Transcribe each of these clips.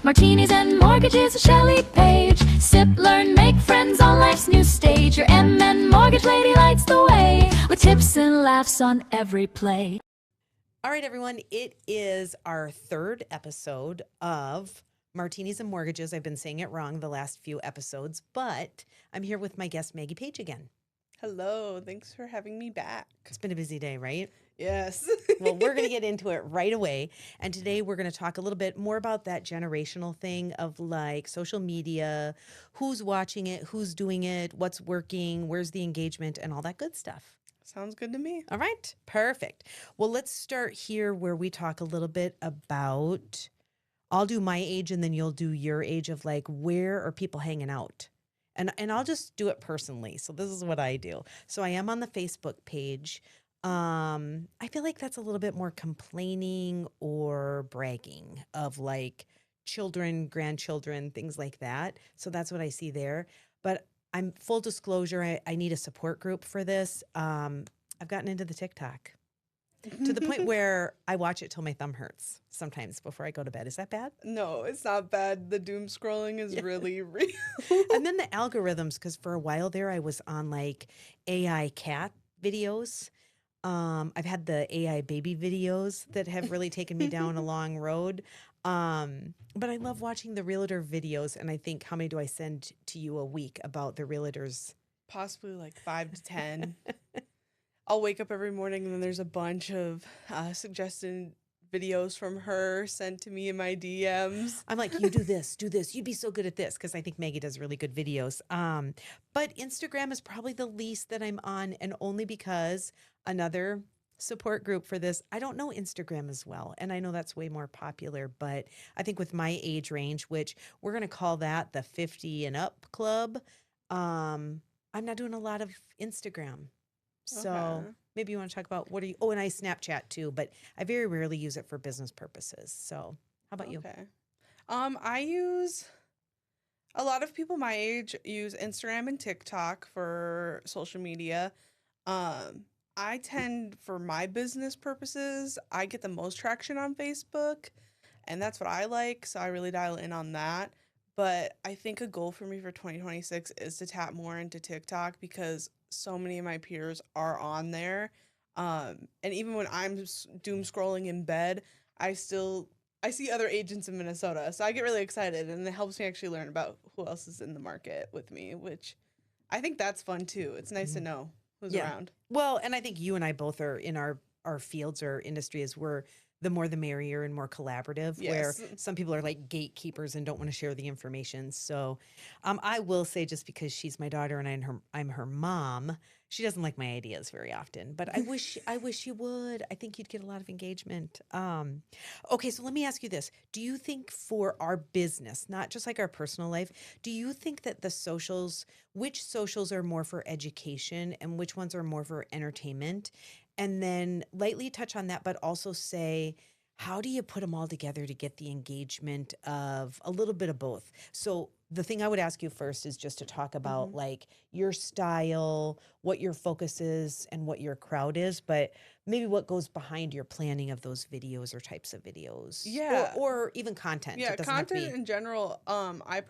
Martinis and mortgages with Shelle Page. Sip, learn, make friends on life's new stage. Your MN mortgage lady lights the way with tips and laughs on every play. All right, everyone, it is our third episode of Martinis and Mortgages. I've been saying it wrong the last few episodes, but I'm here with my guest, Maggie Page, again. Hello, thanks for having me back. It's been a busy day, right? Yes. Well, we're going to get into it right away. And today we're going to talk a little bit more about that generational thing of like social media, who's watching it, who's doing it, what's working, where's the engagement, and all that good stuff. Sounds good to me. All right, perfect. Well, let's start here where we talk a little bit about, I'll do my age and then you'll do your age of like, where are people hanging out? And I'll just do it personally. So this is what I do. So I am on the Facebook page. I feel like that's a little bit more complaining or bragging of like children, grandchildren, things like that. So that's what I see there. But I'm full disclosure, I need a support group for this. I've gotten into the TikTok to the point where I watch it till my thumb hurts sometimes before I go to bed. Is that bad? No, it's not bad. The doom scrolling is really real. And then the algorithms, because for a while there I was on like AI cat videos. I've had the AI baby videos that have really taken me down a long road. But I love watching the realtor videos. And I think, how many do I send to you a week about the realtors? Possibly like 5 to 10. I'll wake up every morning and then there's a bunch of suggested videos from her sent to me in my DMs. I'm like, you do this, you'd be so good at this, because I think Maggie does really good videos. But Instagram is probably the least that I'm on, and only because another support group for this, I don't know Instagram as well, and I know that's way more popular, but I think with my age range, which we're going to call that the 50 and up club, I'm not doing a lot of Instagram. So Okay. maybe you want to talk about what are you, and I Snapchat too, but I very rarely use it for business purposes. So how about you? Okay. I use, a lot of people my age use Instagram and TikTok for social media. I tend, for my business purposes, I get the most traction on Facebook, and that's what I like, so I really dial in on that. But I think a goal for me for 2026 is to tap more into TikTok because so many of my peers are on there. And even when I'm doom scrolling in bed, I see other agents in Minnesota. So I get really excited, and it helps me actually learn about who else is in the market with me, which I think that's fun too. It's nice to know who's around. Well, and I think you and I both are in our fields or industries where the more the merrier and more collaborative, where Yes. some people are like gatekeepers and don't want to share the information. So I will say, just because she's my daughter and I'm her mom, she doesn't like my ideas very often, but I wish you would. I think you'd get a lot of engagement. Okay, so let me ask you this. Do you think for our business, not just like our personal life, do you think that which socials are more for education and which ones are more for entertainment? And then lightly touch on that, but also say, how do you put them all together to get the engagement of a little bit of both? So the thing I would ask you first is just to talk about like your style, what your focus is, and what your crowd is, but maybe what goes behind your planning of those videos or types of videos. Yeah. Or even content. Yeah, It doesn't have to content be. in general, I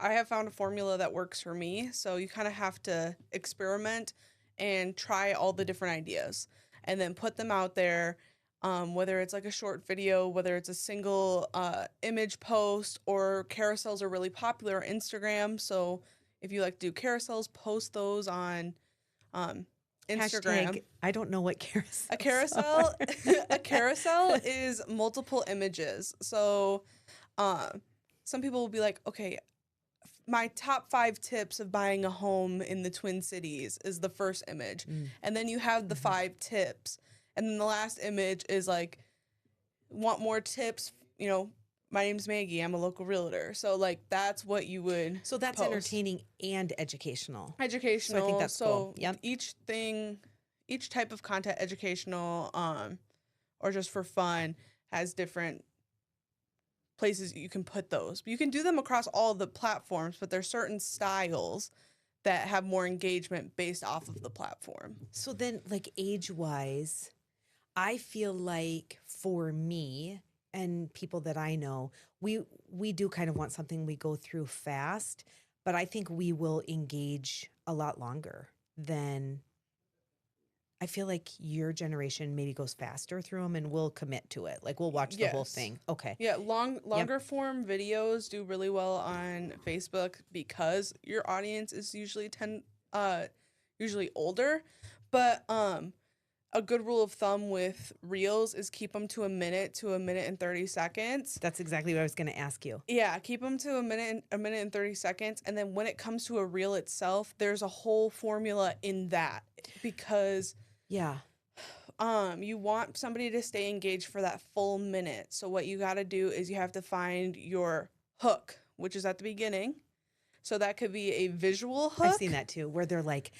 have found a formula that works for me. So you kind of have to experiment and try all the different ideas and then put them out there. Whether it's like a short video, whether it's a single image post, or carousels are really popular on Instagram. So if you like to do carousels, post those on Instagram. Hashtag, I don't know what carousel. A carousel, a carousel is multiple images. So some people will be like, okay, my top 5 tips of buying a home in the Twin Cities is the first image. And then you have the 5 tips. And then the last image is like, want more tips? You know, my name's Maggie. I'm a local realtor. So like, that's what you would So that's post. entertaining and educational. Educational. So I think that's cool. Yep. Each type of content, educational, or just for fun, has different places you can put those. You can do them across all the platforms, but there's certain styles that have more engagement based off of the platform. So then, like age-wise, I feel like for me, and people that I know, we do kind of want something we go through fast, but I think we will engage a lot longer than I feel like your generation maybe goes faster through them and we'll commit to it. Like we'll watch the whole Yes. thing. Okay. Yeah, longer form videos do really well on Facebook because your audience is usually older, but a good rule of thumb with reels is keep them to a minute and 30 seconds. That's exactly what I was going to ask you. Yeah, keep them to a minute and 30 seconds, and then when it comes to a reel itself, there's a whole formula in that because Yeah. you want somebody to stay engaged for that full minute. So what you got to do is you have to find your hook, which is at the beginning. So that could be a visual hook. I've seen that too, where they're like,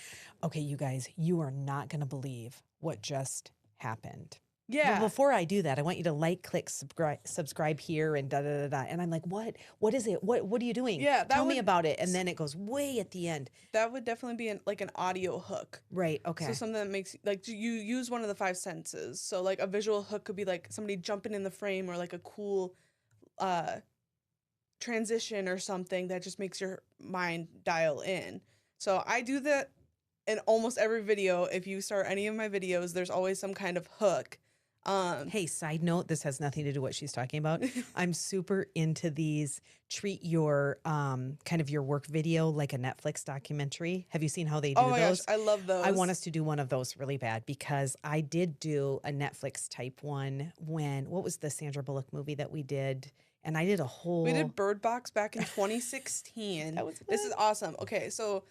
okay, you guys, you are not going to believe what just happened. Yeah. Well, before I do that, I want you to like, click, subscribe here and da da da da. And I'm like, what? What is it? What are you doing? Yeah, Tell me about it. And then it goes way at the end. That would definitely be like an audio hook. Right. Okay. So something that makes like you use one of the five senses. So like a visual hook could be like somebody jumping in the frame or like a cool transition or something that just makes your mind dial in. So I do that in almost every video. If you start any of my videos, there's always some kind of hook. Hey, side note, this has nothing to do with what she's talking about. I'm super into these treat your kind of your work video like a Netflix documentary. Have you seen how they do Oh my those? gosh, I love those. I want us to do one of those really bad because I did do a Netflix type one what was the Sandra Bullock movie that we did? And I did a whole. We did Bird Box back in 2016. This is awesome. Okay, so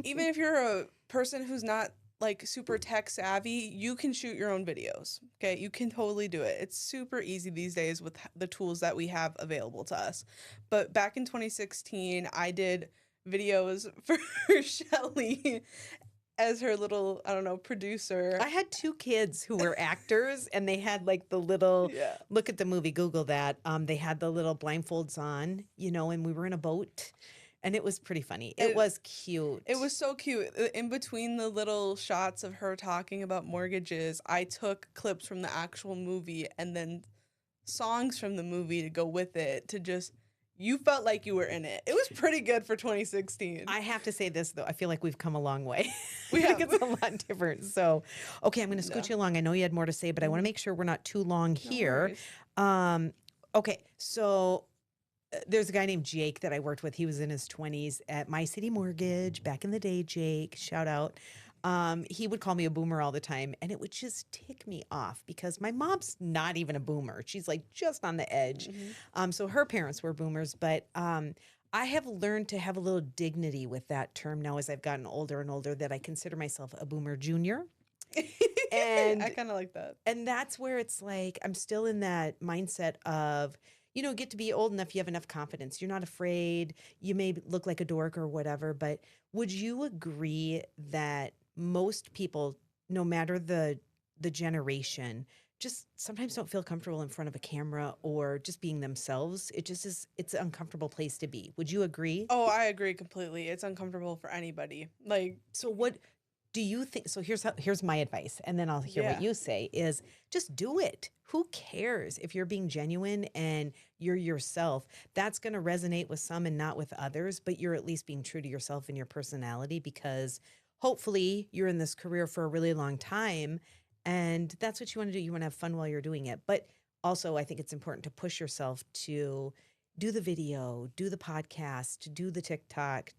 even if you're a person who's not like super tech savvy, you can shoot your own videos. Okay, you can totally do it. It's super easy these days with the tools that we have available to us. But back in 2016, I did videos for Shelle as her little, I don't know, producer. I had two kids who were actors and they had like the little, look at the movie, Google that. They had the little blindfolds on, and we were in a boat and it was pretty funny. It was cute. It was so cute. In between the little shots of her talking about mortgages, I took clips from the actual movie and then songs from the movie to go with it to just, you felt like you were in it. It was pretty good for 2016. I have to say this, though. I feel like we've come a long way. We think have. it's a lot different. So, okay, I'm going to scoot you along. I know you had more to say, but I want to make sure we're not too long here. Okay, so there's a guy named Jake that I worked with. He was in his 20s at My City Mortgage back in the day. Jake, shout out. He would call me a boomer all the time, and it would just tick me off because my mom's not even a boomer. She's like just on the edge. So her parents were boomers, but I have learned to have a little dignity with that term now as I've gotten older and older that I consider myself a boomer junior. And I kind of like that. And that's where it's like I'm still in that mindset of, get to be old enough, you have enough confidence. You're not afraid. You may look like a dork or whatever, but would you agree that most people, no matter the generation, just sometimes don't feel comfortable in front of a camera or just being themselves? It just is, it's an uncomfortable place to be. Would you agree? Oh, I agree completely. It's uncomfortable for anybody. Like, so what do you think? So here's my advice, and then I'll hear what you say is just do it. Who cares if you're being genuine and you're yourself? That's going to resonate with some and not with others, but you're at least being true to yourself and your personality because hopefully you're in this career for a really long time and that's what you want to do. You want to have fun while you're doing it. But also I think it's important to push yourself to do the video, do the podcast, do the TikTok,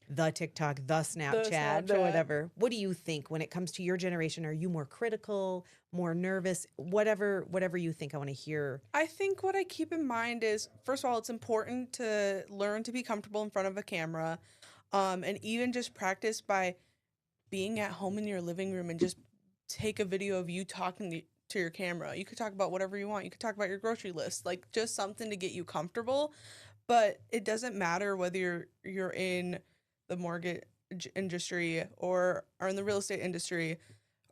the Snapchat, the whatever. What do you think when it comes to your generation? Are you more critical, more nervous, whatever you think? I want to hear. I think what I keep in mind is, first of all, it's important to learn to be comfortable in front of a camera, and even just practice by being at home in your living room and just take a video of you talking to your camera. You could talk about whatever you want. You could talk about your grocery list, like just something to get you comfortable. But it doesn't matter whether you're in the mortgage industry or in the real estate industry,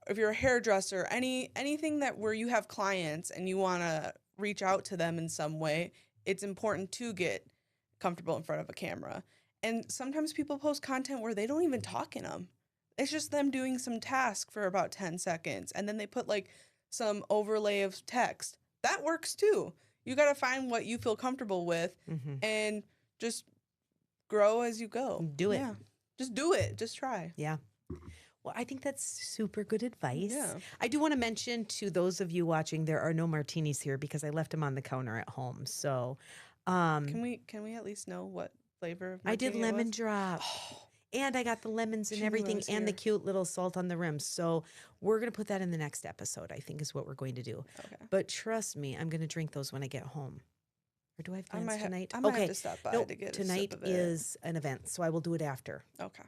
if you're a hairdresser, anything that where you have clients and you want to reach out to them in some way, it's important to get comfortable in front of a camera. And sometimes people post content where they don't even talk in them. It's just them doing some task for about 10 seconds and then they put like some overlay of text. That works too. You got to find what you feel comfortable with and just grow as you go. Do it. Yeah. Just do it. Just try. Yeah. Well, I think that's super good advice. Yeah. I do want to mention to those of you watching, there are no martinis here because I left them on the counter at home. So, Can we at least know what flavor of I did martini it lemon was? drop. And I got the lemons and She knew I everything was and the here. cute little salt on the rims. So we're going to put that in the next episode, I think is what we're going to do. Okay. But trust me, I'm going to drink those when I get home. Or do I have I plans might tonight? I might Okay. have to stop by Nope, to get tonight a sip of it. is an event, so I will do it after. Okay.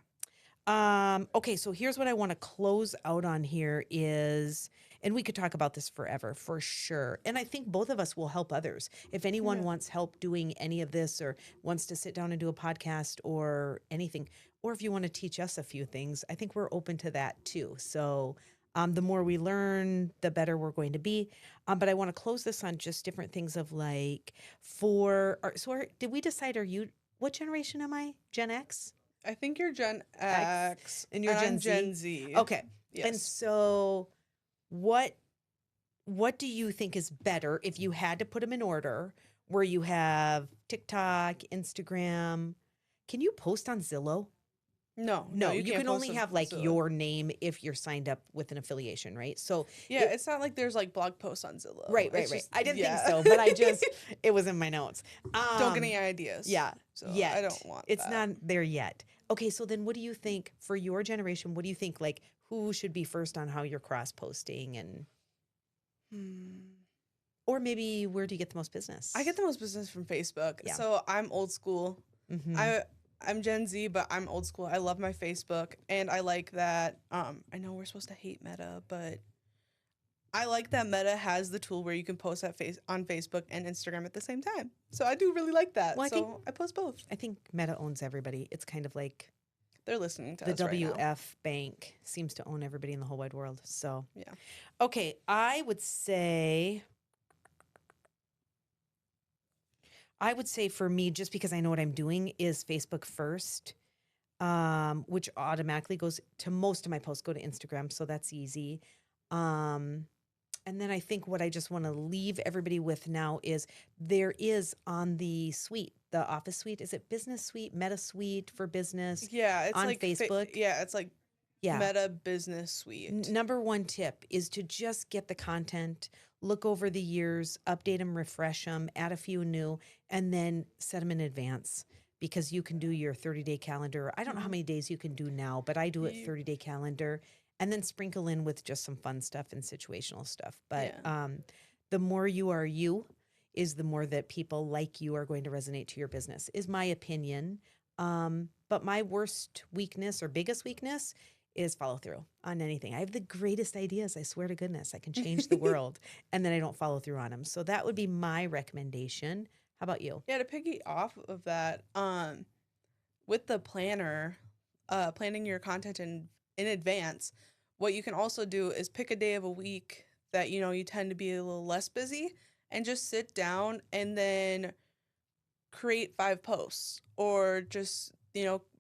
Okay, so here's what I want to close out on here is, and we could talk about this forever for sure. And I think both of us will help others. If anyone wants help doing any of this or wants to sit down and do a podcast or anything, or if you want to teach us a few things, I think we're open to that too. So the more we learn, the better we're going to be. But I want to close this on just different things of like did we decide, what generation am I? Gen X? I think you're Gen X and you're I'm Gen Gen Z. Okay. Yes. And so what do you think is better if you had to put them in order where you have TikTok, Instagram? Can you post on Zillow? No, You can't can post only on have like Zillow. your name if you're signed up with an affiliation, right? So Yeah, it's not like there's like blog posts on Zillow. right. It's just- I didn't yeah. think so, but it was in my notes. Don't get any ideas. Yeah. So yet. I don't want It's that. not there yet. Okay, so then what do you think for your generation? What do you think, like, who should be first on how you're cross posting and or maybe where do you get the most business? I get the most business from Facebook. Yeah. So I'm old school. Mhm. I'm Gen Z, but I'm old school. I love my Facebook, and I like that. I know we're supposed to hate Meta, but I like that Meta has the tool where you can post on Facebook and Instagram at the same time. So I do really like that. Well, I so think- I post both. I think Meta owns everybody. It's kind of like They're listening to the us right now. WF Bank seems to own everybody in the whole wide world. So Yeah. Okay, I would say for me, just because I know what I'm doing, is Facebook first, which automatically goes to most of my posts go to Instagram, so that's easy. And then I think what I just want to leave everybody with now is there is on the suite, the Office suite, is it Business Suite, Meta Suite for business? Yeah, it's on like Facebook? yeah, it's like Yeah. Meta Business Suite. Number one tip is to just get the content, look over the years, update them, refresh them, add a few new, and then set them in advance because you can do your 30-day calendar. I don't know how many days you can do now, but I do it 30-day calendar and then sprinkle in with just some fun stuff and situational stuff. But the more you are you is the more that people like you are going to resonate to your business, is my opinion. But my worst weakness or biggest weakness is follow through on anything. I have the greatest ideas. I swear to goodness, I can change the world. And then I don't follow through on them. So that would be my recommendation. How about you? Yeah, to piggy off of that, with the planner, planning your content in advance, what you can also do is pick a day of a week that you tend to be a little less busy, and just sit down and then create 5 posts, or just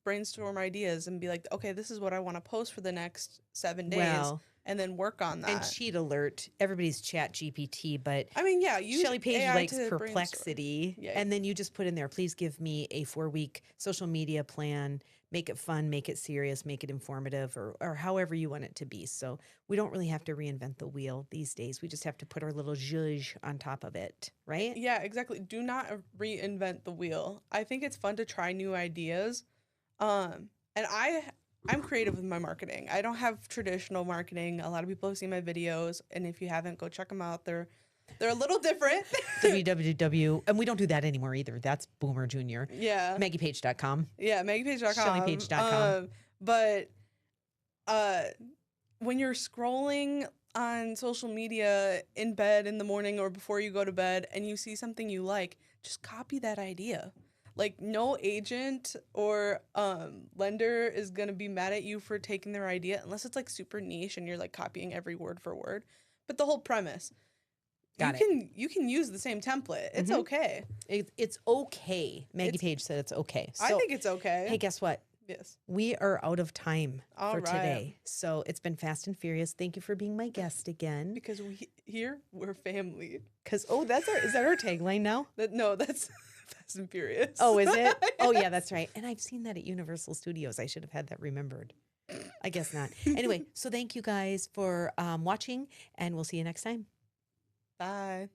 brainstorm ideas and be like, okay, this is what I want to post for the next 7 days, Well, and then work on that. and cheat alert, everybody's Chat GPT, but I mean, yeah, use Shelle Page AI likes to brainstorm. Perplexity. Yeah. And then you just put in there, please give me a 4-week social media plan, make it fun, make it serious, make it informative, or however you want it to be. So we don't really have to reinvent the wheel these days. We just have to put our little zhuzh on top of it, right? Yeah, exactly. Do not reinvent the wheel. I think it's fun to try new ideas. And I'm creative with my marketing. I don't have traditional marketing. A lot of people have seen my videos, and if you haven't, go check them out. They're a little different. www. And we don't do that anymore either. That's Boomer Junior. Yeah. MaggiePage.com. Yeah, MaggiePage.com. ShellePage.com. But when you're scrolling on social media in bed in the morning or before you go to bed and you see something you like, just copy that idea. Like, no agent or lender is going to be mad at you for taking their idea unless it's like super niche and you're like copying every word for word. But the whole premise, you can use the same template. It's Mhm. okay. It's okay. Maggie Page said it's okay. I So, think it's okay. hey, guess what? Yes. We are out of time All for right. today. So it's been Fast and Furious. Thank you for being my guest again. Because we're family. Because is that our tagline now? No, that's Fast and Furious. Oh, is it? Oh, yeah, Yes. that's right. And I've seen that at Universal Studios. I should have had that remembered. I guess not. Anyway, so thank you guys for watching, and we'll see you next time. Bye.